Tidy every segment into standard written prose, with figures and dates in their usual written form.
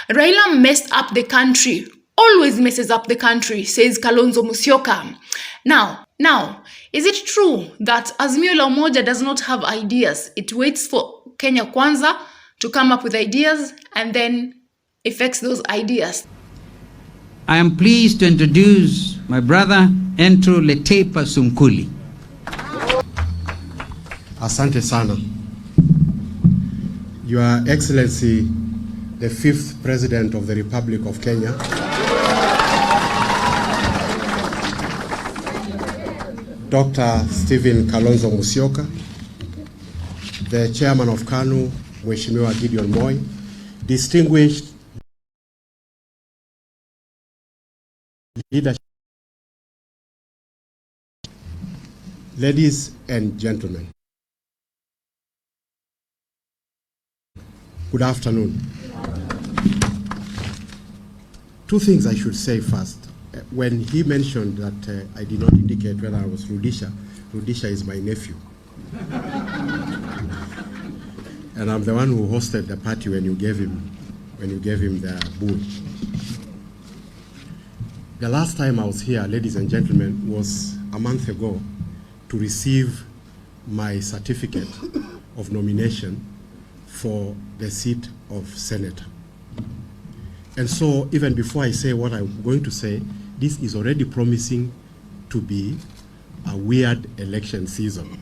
Raila messed up the country, always messes up the country, says Kalonzo Musyoka. Now, is it true that Azimio la Umoja does not have ideas? It waits for Kenya Kwanza to come up with ideas and then effects those ideas. I am pleased to introduce my brother Andrew Letepa Sunkuli. Asante sana. Your Excellency, the 5th President of the Republic of Kenya, Dr. Stephen Kalonzo Musyoka, the Chairman of KANU, Mheshimiwa Gideon Moi, distinguished leadership, ladies and gentlemen, good afternoon. Two things I should say first. When he mentioned that I did not indicate whether I was Rudisha, Rudisha is my nephew. And I'm the one who hosted the party when you gave him the bull. The last time I was here, ladies and gentlemen, was a month ago to receive my certificate of nomination for the seat of senator. And so even before I say what I'm going to say, this is already promising to be a weird election season.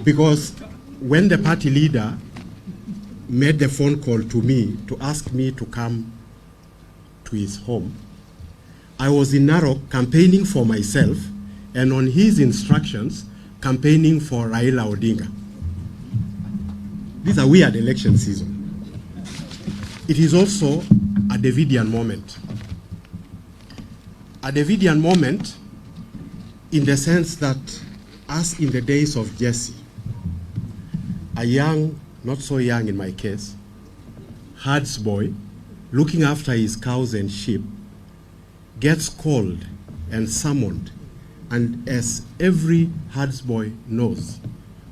Because when the party leader made the phone call to me to ask me to come to his home, I was in Narok campaigning for myself and on his instructions campaigning for Raila Odinga. This is a weird election season. It is also a Davidian moment. A Davidian moment in the sense that, as in the days of Jesse, a young, not so young in my case, herds boy looking after his cows and sheep gets called and summoned, and as every herds boy knows,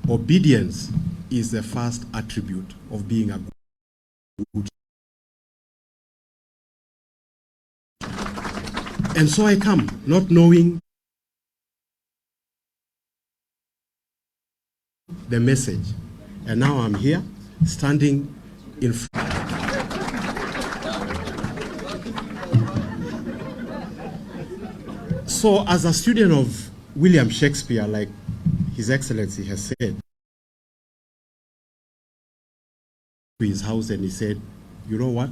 obedience is the first attribute of being a good. And so I come, not knowing the message. And now I'm here, standing in front. So as a student of William Shakespeare, like His Excellency has said, to his house and he said, you know what?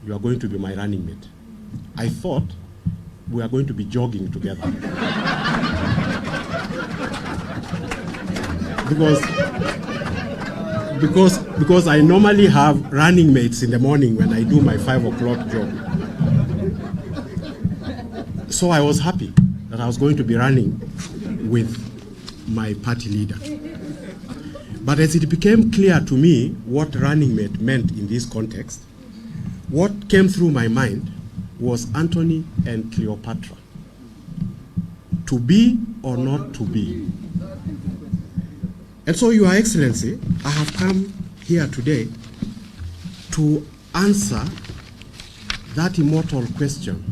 You are going to be my running mate. I thought we are going to be jogging together. because I normally have running mates in the morning when I do my 5 o'clock jog. So I was happy that I was going to be running with my party leader. But as it became clear to me what running mate meant in this context, what came through my mind was Antony and Cleopatra. To be or not to be. And so, Your Excellency, I have come here today to answer that immortal question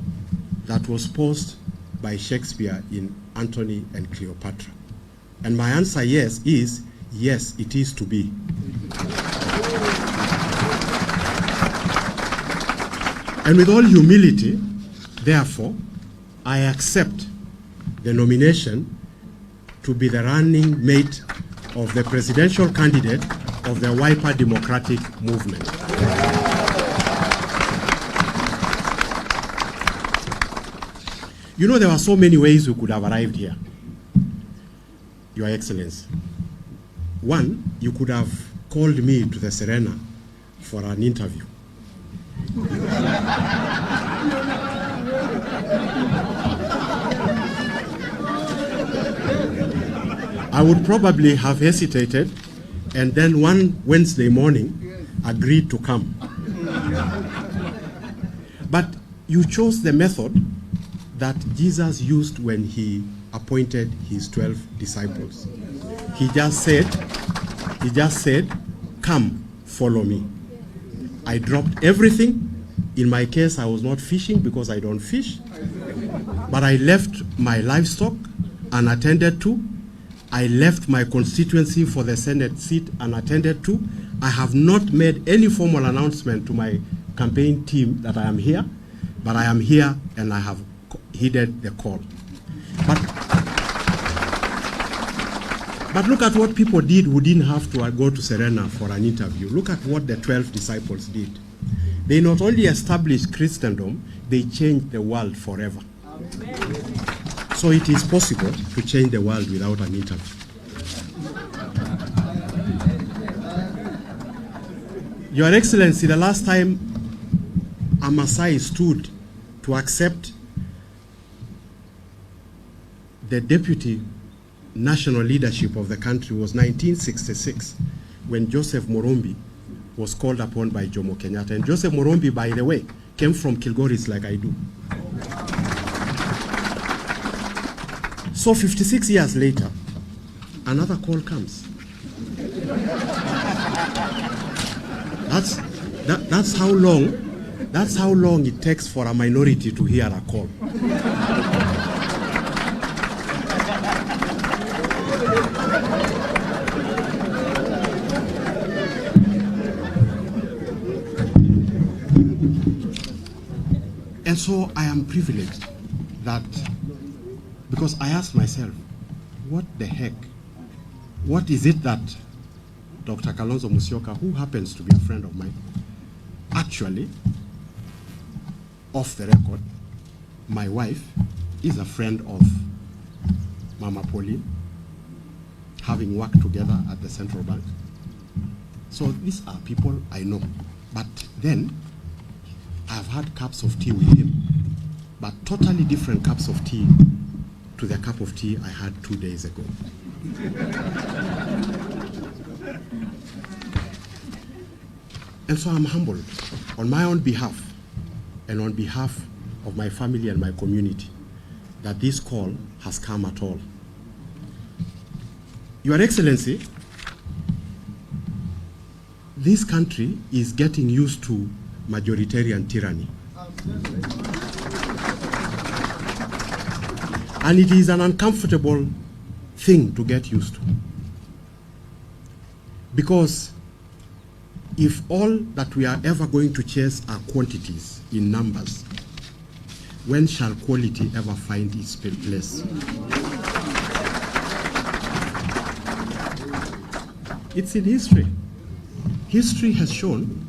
that was posed by Shakespeare in Antony and Cleopatra. And my answer is yes, it is to be. And with all humility, therefore, I accept the nomination to be the running mate of the presidential candidate of the Wiper Democratic Movement. You know, there were so many ways we could have arrived here, Your Excellency. One, you could have called me to the Serena for an interview. I would probably have hesitated and then one Wednesday morning agreed to come. But you chose the method that Jesus used when he appointed his 12 disciples. He just said, come, follow me. I dropped everything. In my case, I was not fishing because I don't fish. But I left my livestock unattended to. I left my constituency for the Senate seat unattended to. I have not made any formal announcement to my campaign team that I am here, but I am here and I have heeded the call. But look at what people did who didn't have to go to Serena for an interview. Look at what the 12 disciples did. They not only established Christendom, they changed the world forever. Amen. So it is possible to change the world without an interview. Your Excellency, the last time a Maasai stood to accept the deputy national leadership of the country was 1966, when Joseph Morombi was called upon by Jomo Kenyatta. And Joseph Morombi, by the way, came from Kilgoris like I do. So 56 years later, another call comes. That's how long it takes for a minority to hear a call. And so I am privileged that, because I asked myself, what the heck? What is it that Dr. Kalonzo Musyoka, who happens to be a friend of mine, actually, off the record, my wife is a friend of Mama Pauline, having worked together at the Central Bank. So these are people I know. But then, I've had cups of tea with him, but totally different cups of tea to the cup of tea I had 2 days ago. And so I'm humbled on my own behalf and on behalf of my family and my community that this call has come at all. Your Excellency, this country is getting used to majoritarian tyranny. And it is an uncomfortable thing to get used to. Because if all that we are ever going to chase are quantities in numbers, when shall quality ever find its place? It's in history. History has shown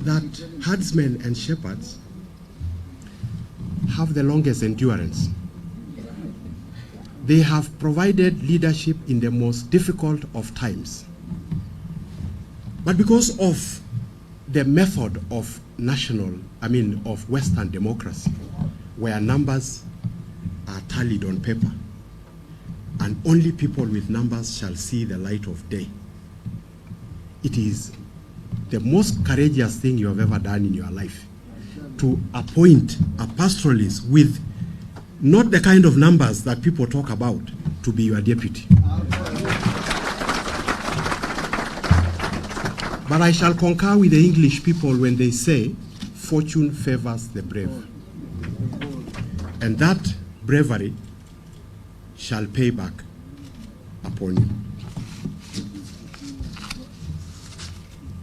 that herdsmen and shepherds have the longest endurance. They have provided leadership in the most difficult of times. But because of the method of of Western democracy, where numbers are tallied on paper, and only people with numbers shall see the light of day, it is the most courageous thing you have ever done in your life to appoint a pastoralist with not the kind of numbers that people talk about to be your deputy. But I shall concur with the English people when they say, fortune favors the brave. And that bravery shall pay back upon you.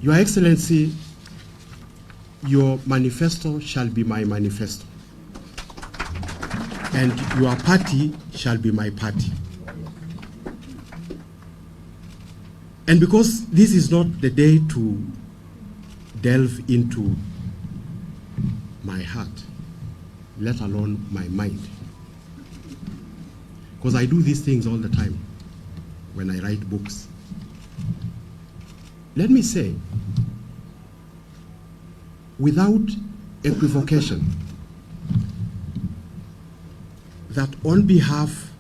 Your Excellency, your manifesto shall be my manifesto, and your party shall be my party. And because this is not the day to delve into my heart, let alone my mind, because I do these things all the time when I write books. Let me say, without equivocation, that on behalf,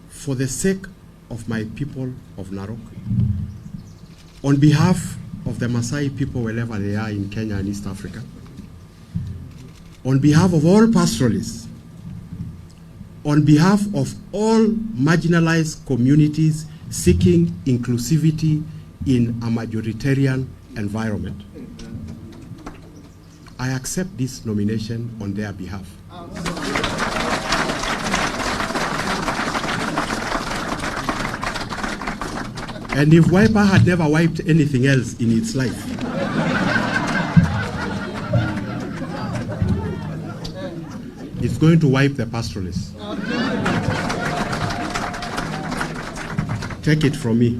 for the sake of my people of Narok, on behalf of the Maasai people wherever they are in Kenya and East Africa, on behalf of all pastoralists, on behalf of all marginalized communities seeking inclusivity in a majoritarian environment, I accept this nomination on their behalf. And if Wiper had never wiped anything else in its life, it's going to wipe the pastoralists. Take it from me.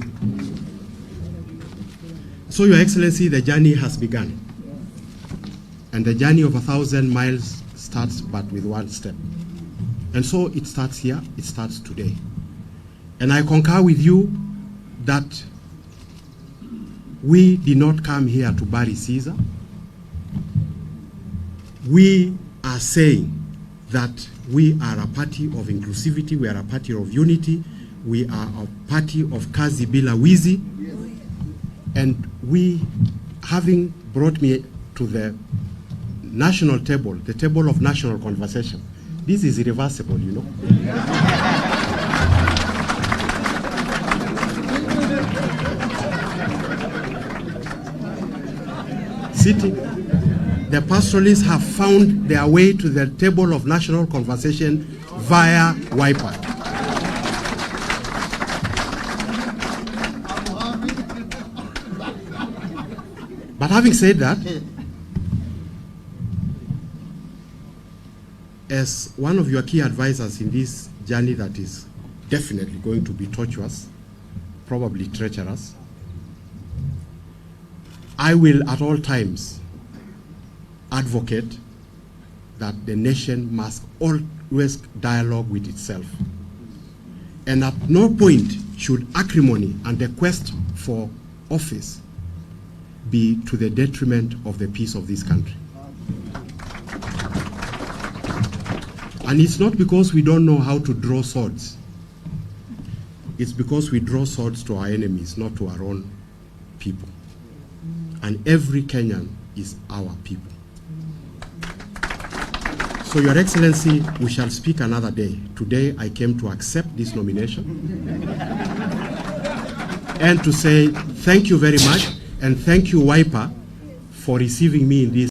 So, Your Excellency, the journey has begun. And the journey of 1,000 miles starts but with one step. And so it starts here, it starts today. And I concur with you that we did not come here to bury Caesar. We are saying that we are a party of inclusivity, we are a party of unity, we are a party of kazi bila wizi. And we, having brought me to the national table, the table of national conversation, this is irreversible, you know. Sitting, the pastoralists have found their way to the table of national conversation via Wiper. But having said that, as one of your key advisors in this journey that is definitely going to be tortuous, probably treacherous, I will at all times advocate that the nation must always dialogue with itself. And at no point should acrimony and the quest for office be to the detriment of the peace of this country. And it's not because we don't know how to draw swords. It's because we draw swords to our enemies, not to our own people. And every Kenyan is our people. So, Your Excellency, we shall speak another day. Today, I came to accept this nomination and to say thank you very much, and thank you, Wiper, for receiving me in this